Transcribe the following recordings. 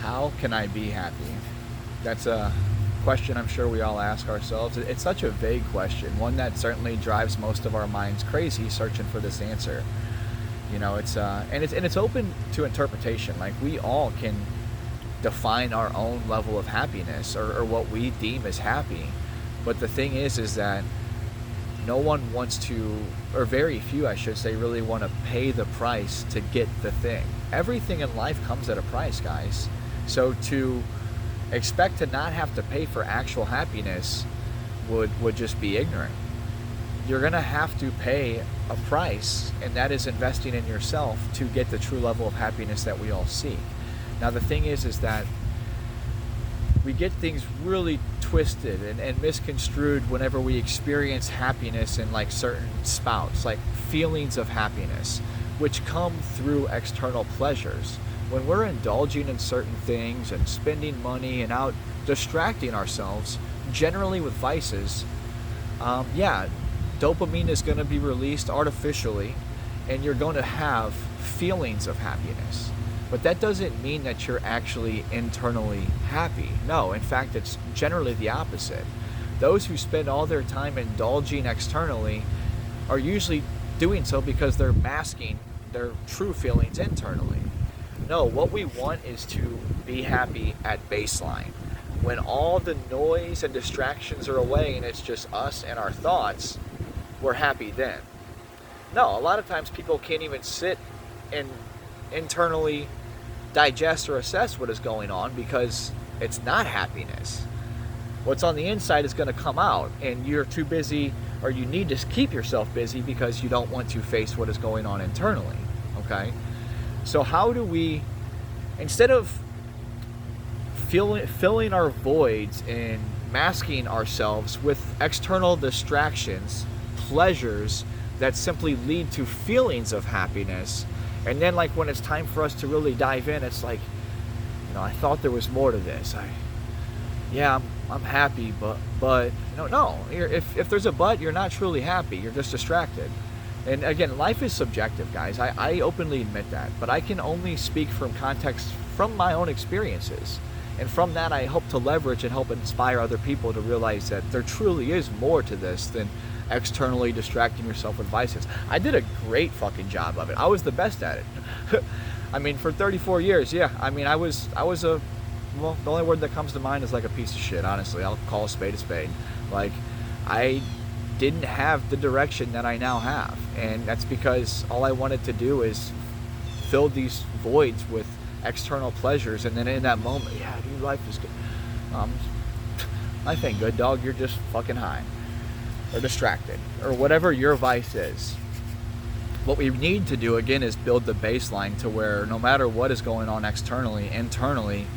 How can I be happy? That's a question I'm sure we all ask ourselves. It's such a vague question, one that certainly drives most of our minds crazy searching for this answer. It's open to interpretation. Like, we all can define our own level of happiness, or what we deem as happy. But the thing is that no one wants to, or very few, I should say, really want to pay the price to get the thing. Everything in life comes at a price, guys. So to expect to not have to pay for actual happiness would just be ignorant. You're going to have to pay a price, and that is investing in yourself to get the true level of happiness that we all seek. Now, the thing is that we get things really twisted and misconstrued whenever we experience happiness in like certain spouts, like feelings of happiness, which come through external pleasures. When we're indulging in certain things and spending money and out distracting ourselves, generally with vices, dopamine is going to be released artificially, and you're going to have feelings of happiness. But that doesn't mean that you're actually internally happy. No, in fact, it's generally the opposite. Those who spend all their time indulging externally are usually doing so because they're masking their true feelings internally. No, what we want is to be happy at baseline. When all the noise and distractions are away and it's just us and our thoughts, we're happy then. No, a lot of times people can't even sit and internally digest or assess what is going on because it's not happiness. What's on the inside is going to come out, and you're too busy, or you need to keep yourself busy because you don't want to face what is going on internally. Okay? So how do we, instead of filling our voids and masking ourselves with external distractions, pleasures that simply lead to feelings of happiness, and then like when it's time for us to really dive in, it's like, I thought there was more to this. I'm happy, but no. If there's a but, you're not truly happy. You're just distracted. And again, life is subjective, guys. I openly admit that, but I can only speak from context from my own experiences. And from that, I hope to leverage and help inspire other people to realize that there truly is more to this than externally distracting yourself with vices. I did a great fucking job of it. I was the best at it. For 34 years, I was the only word that comes to mind is like a piece of shit, honestly. I'll call a spade a spade. Like, I didn't have the direction that I now have. And that's because all I wanted to do is fill these voids with external pleasures. And then in that moment, dude, life is good. Life ain't good, dog. You're just fucking high. Or distracted, or whatever your vice is. What we need to do, again, is build the baseline to where no matter what is going on externally, internally,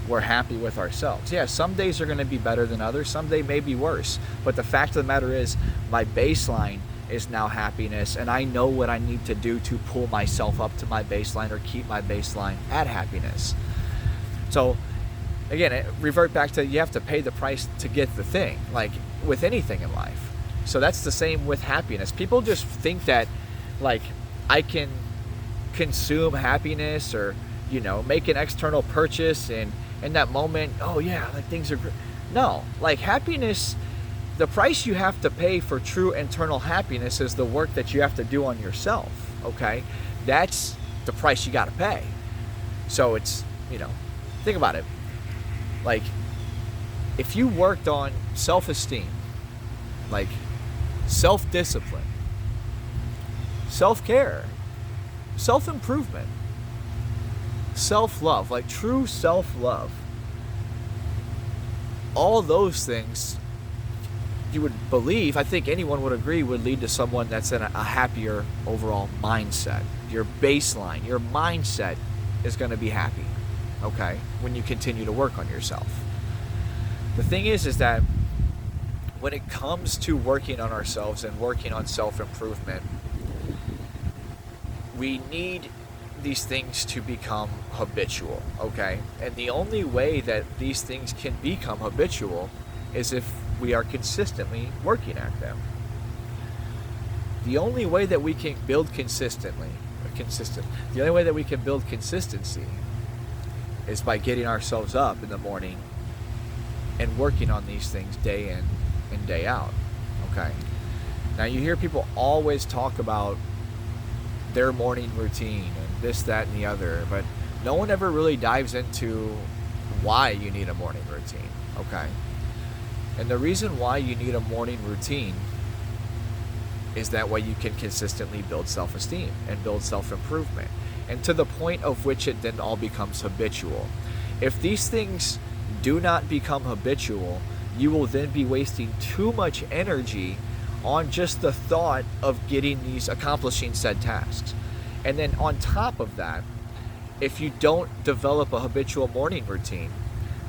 we're happy with ourselves. Yeah, some days are going to be better than others, some days may be worse, but the fact of the matter is, my baseline is now happiness, and I know what I need to do to pull myself up to my baseline or keep my baseline at happiness. So again, revert back to, you have to pay the price to get the thing, like with anything in life. So that's the same with happiness. People just think that, like, I can consume happiness or, make an external purchase, and in that moment, like things are great. No, like happiness, the price you have to pay for true internal happiness is the work that you have to do on yourself, okay? That's the price you got to pay. So it's, think about it. Like, if you worked on self-esteem, like self-discipline, self-care, self-improvement, self-love, like true self-love, all those things, you would believe, I think anyone would agree, would lead to someone that's in a happier overall mindset. Your baseline, your mindset is going to be happy, okay, when you continue to work on yourself. The thing is that when it comes to working on ourselves and working on self-improvement, we need these things to become habitual, okay? And the only way that these things can become habitual is if we are consistently working at them. The only way that we can build the only way that we can build consistency is by getting ourselves up in the morning and working on these things day in and day out. Okay. Now you hear people always talk about their morning routine and this, that, and the other, but no one ever really dives into why you need a morning routine. Okay. And the reason why you need a morning routine is that way you can consistently build self-esteem and build self-improvement, and to the point of which it then all becomes habitual. If these things do not become habitual, you will then be wasting too much energy on just the thought of accomplishing said tasks. And then on top of that, if you don't develop a habitual morning routine,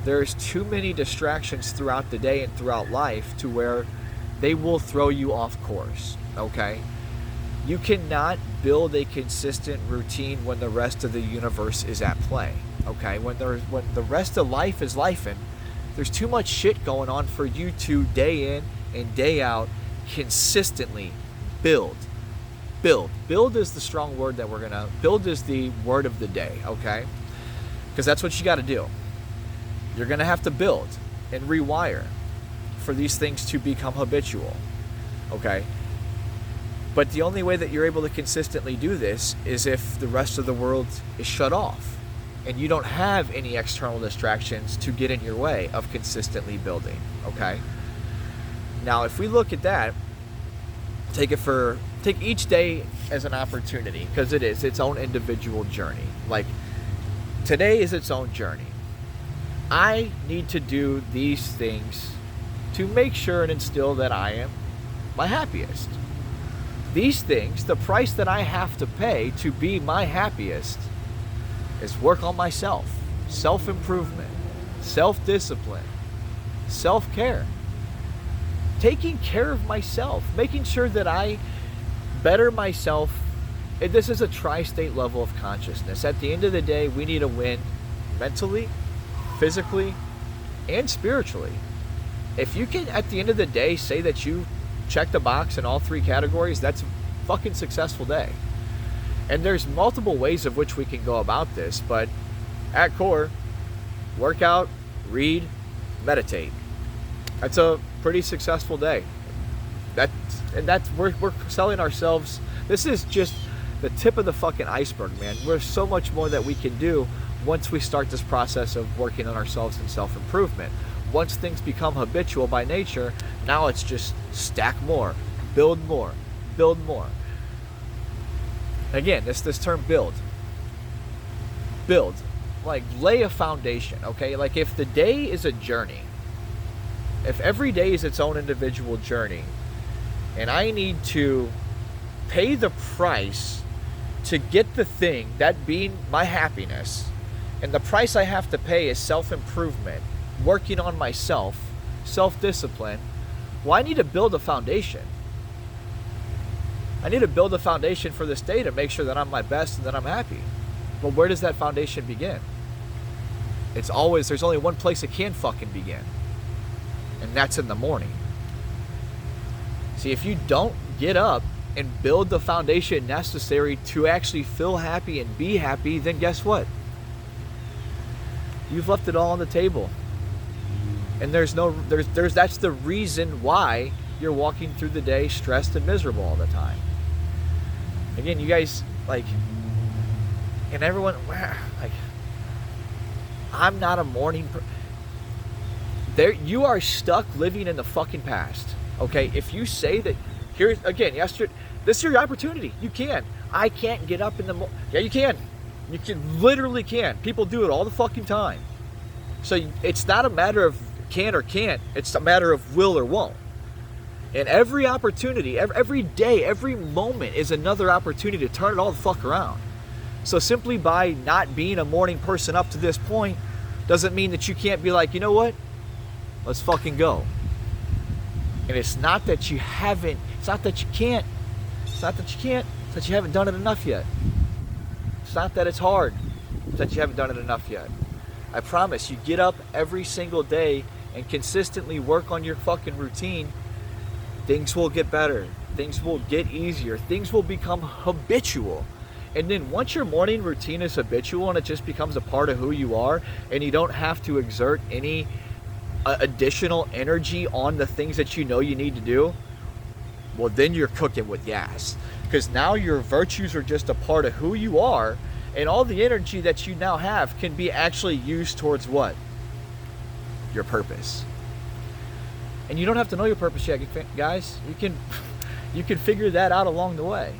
there's too many distractions throughout the day and throughout life to where they will throw you off course. Okay? You cannot build a consistent routine when the rest of the universe is at play. Okay? When the rest of life is lifing, there's too much shit going on for you to day in and day out consistently build. Build is the strong word that build is the word of the day. Okay? Because that's what you got to do. You're going to have to build and rewire for these things to become habitual. Okay? But the only way that you're able to consistently do this is if the rest of the world is shut off and you don't have any external distractions to get in your way of consistently building. Okay? Now, if we look at that, take each day as an opportunity, because it is its own individual journey. Like, today is its own journey. I need to do these things to make sure and instill that I am my happiest. These things, the price that I have to pay to be my happiest is work on myself, self-improvement, self-discipline, self-care, taking care of myself, making sure that I better myself. This is a tri-state level of consciousness. At the end of the day, we need to win mentally, physically, and spiritually. If you can, at the end of the day, say that you check the box in all three categories, that's a fucking successful day. And there's multiple ways of which we can go about this, but at core, work out, read, meditate. That's a pretty successful day. We're selling ourselves. This is just the tip of the fucking iceberg, man. There's so much more that we can do once we start this process of working on ourselves and self-improvement. Once things become habitual by nature, now it's just stack more, build more, build more. Again, this term build, like lay a foundation, okay? Like if the day is a journey, if every day is its own individual journey, and I need to pay the price to get the thing, that being my happiness, and the price I have to pay is self-improvement, working on myself, self-discipline, well, I need to build a foundation. I need to build a foundation for this day to make sure that I'm my best and that I'm happy. But where does that foundation begin? There's only one place it can fucking begin. And that's in the morning. See, if you don't get up and build the foundation necessary to actually feel happy and be happy, then guess what? You've left it all on the table. And that's the reason why you're walking through the day stressed and miserable all the time. Again, you guys, and everyone, I'm not a morning you are stuck living in the fucking past. Okay, if you say that, yesterday, this is your opportunity. You can. I can't get up in the morning. Yeah, you can. You literally can. People do it all the fucking time. So it's not a matter of can or can't. It's a matter of will or won't. And every opportunity, every day, every moment is another opportunity to turn it all the fuck around. So simply by not being a morning person up to this point doesn't mean that you can't be like, you know what? Let's fucking go. And it's not that you haven't, it's not that you can't, it's not that you haven't done it enough yet. It's not that it's hard, it's that you haven't done it enough yet. I promise, you get up every single day and consistently work on your fucking routine, things will get better, things will get easier, things will become habitual. And then once your morning routine is habitual and it just becomes a part of who you are, and you don't have to exert any additional energy on the things that you know you need to do, well, then you're cooking with gas. Because now your virtues are just a part of who you are, and all the energy that you now have can be actually used towards what? Your purpose. And you don't have to know your purpose yet, guys. You can figure that out along the way.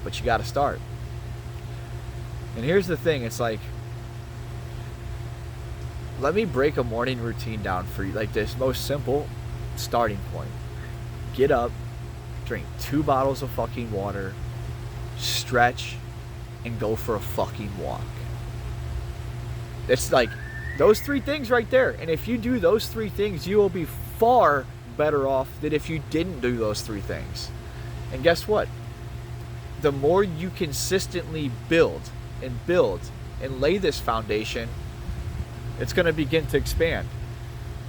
But you got to start. And here's the thing, it's like, let me break a morning routine down for you, like this most simple starting point. Get up, drink 2 bottles of fucking water, stretch, and go for a fucking walk. It's like those 3 things right there. And if you do those 3 things, you will be far better off than if you didn't do those 3 things. And guess what? The more you consistently build and lay this foundation, it's going to begin to expand.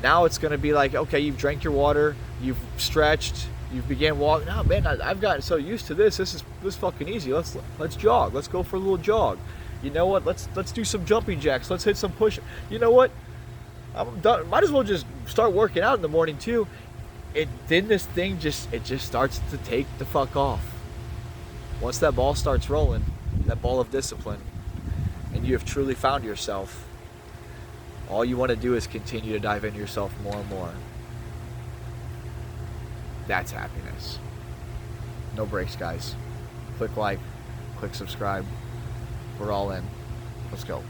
Now it's going to be like, okay, you've drank your water, you've stretched, you've began walking. Oh man, I've gotten so used to this. This is fucking easy. Let's jog. Let's go for a little jog. You know what? Let's do some jumping jacks. Let's hit some push. You know what? I'm done. Might as well just start working out in the morning too. Then this thing just starts to take the fuck off. Once that ball starts rolling, that ball of discipline, and you have truly found yourself, all you want to do is continue to dive into yourself more and more. That's happiness. No breaks, guys. Click like, click subscribe. We're all in. Let's go.